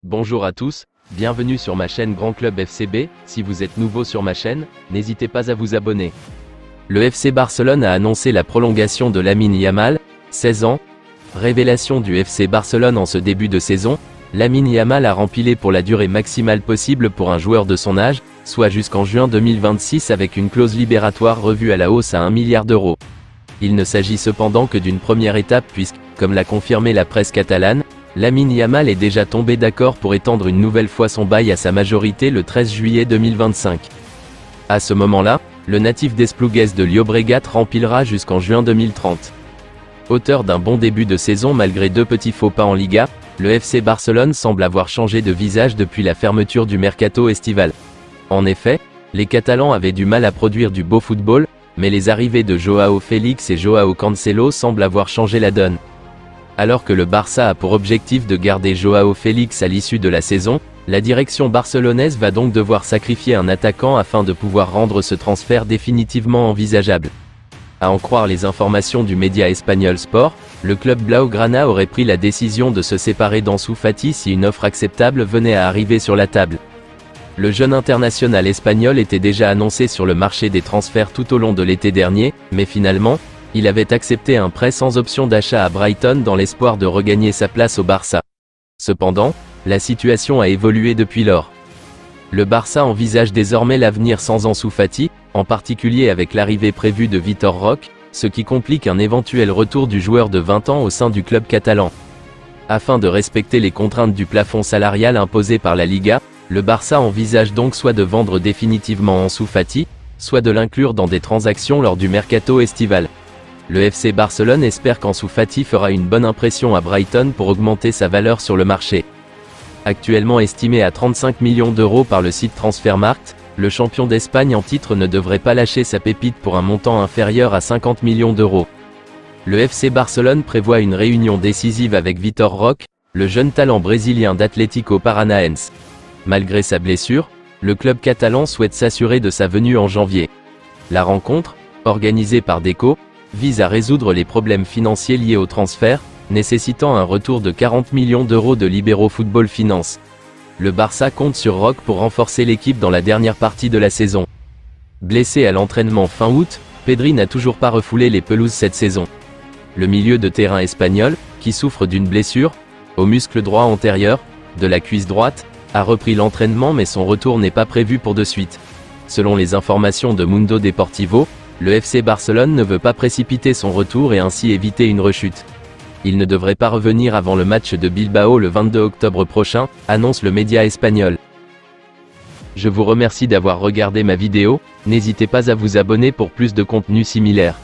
Bonjour à tous, bienvenue sur ma chaîne Grand Club FCB. Si vous êtes nouveau sur ma chaîne, n'hésitez pas à vous abonner. Le FC Barcelone a annoncé la prolongation de Lamine Yamal, 16 ans. Révélation du FC Barcelone en ce début de saison, Lamine Yamal a rempilé pour la durée maximale possible pour un joueur de son âge, soit jusqu'en juin 2026 avec une clause libératoire revue à la hausse à 1 milliard d'euros. Il ne s'agit cependant que d'une première étape puisque, comme l'a confirmé la presse catalane, Lamine Yamal est déjà tombé d'accord pour étendre une nouvelle fois son bail à sa majorité le 13 juillet 2025. À ce moment-là, le natif d'Esplugues de Llobregat remplira jusqu'en juin 2030. Auteur d'un bon début de saison malgré deux petits faux pas en Liga, le FC Barcelone semble avoir changé de visage depuis la fermeture du mercato estival. En effet, les Catalans avaient du mal à produire du beau football, mais les arrivées de Joao Félix et Joao Cancelo semblent avoir changé la donne. Alors que le Barça a pour objectif de garder Joao Félix à l'issue de la saison, la direction barcelonaise va donc devoir sacrifier un attaquant afin de pouvoir rendre ce transfert définitivement envisageable. À en croire les informations du média espagnol Sport, le club Blaugrana aurait pris la décision de se séparer d'Ansu Fati si une offre acceptable venait à arriver sur la table. Le jeune international espagnol était déjà annoncé sur le marché des transferts tout au long de l'été dernier, mais finalement, il avait accepté un prêt sans option d'achat à Brighton dans l'espoir de regagner sa place au Barça. Cependant, la situation a évolué depuis lors. Le Barça envisage désormais l'avenir sans Ansu Fati, en particulier avec l'arrivée prévue de Vitor Roque, ce qui complique un éventuel retour du joueur de 20 ans au sein du club catalan. Afin de respecter les contraintes du plafond salarial imposé par la Liga, le Barça envisage donc soit de vendre définitivement Ansu Fati, soit de l'inclure dans des transactions lors du mercato estival. Le FC Barcelone espère qu'Ansu Fati fera une bonne impression à Brighton pour augmenter sa valeur sur le marché. Actuellement estimé à 35 millions d'euros par le site Transfermarkt, le champion d'Espagne en titre ne devrait pas lâcher sa pépite pour un montant inférieur à 50 millions d'euros. Le FC Barcelone prévoit une réunion décisive avec Vitor Roque, le jeune talent brésilien d'Atlético Paranaense. Malgré sa blessure, le club catalan souhaite s'assurer de sa venue en janvier. La rencontre, organisée par Deco, vise à résoudre les problèmes financiers liés au transfert, nécessitant un retour de 40 millions d'euros de Libero Football Finance. Le Barça compte sur Roque pour renforcer l'équipe dans la dernière partie de la saison. Blessé à l'entraînement fin août, Pedri n'a toujours pas refoulé les pelouses cette saison. Le milieu de terrain espagnol, qui souffre d'une blessure, au muscle droit antérieur, de la cuisse droite, a repris l'entraînement mais son retour n'est pas prévu pour de suite. Selon les informations de Mundo Deportivo, le FC Barcelone ne veut pas précipiter son retour et ainsi éviter une rechute. Il ne devrait pas revenir avant le match de Bilbao le 22 octobre prochain, annonce le média espagnol. Je vous remercie d'avoir regardé ma vidéo, n'hésitez pas à vous abonner pour plus de contenu similaire.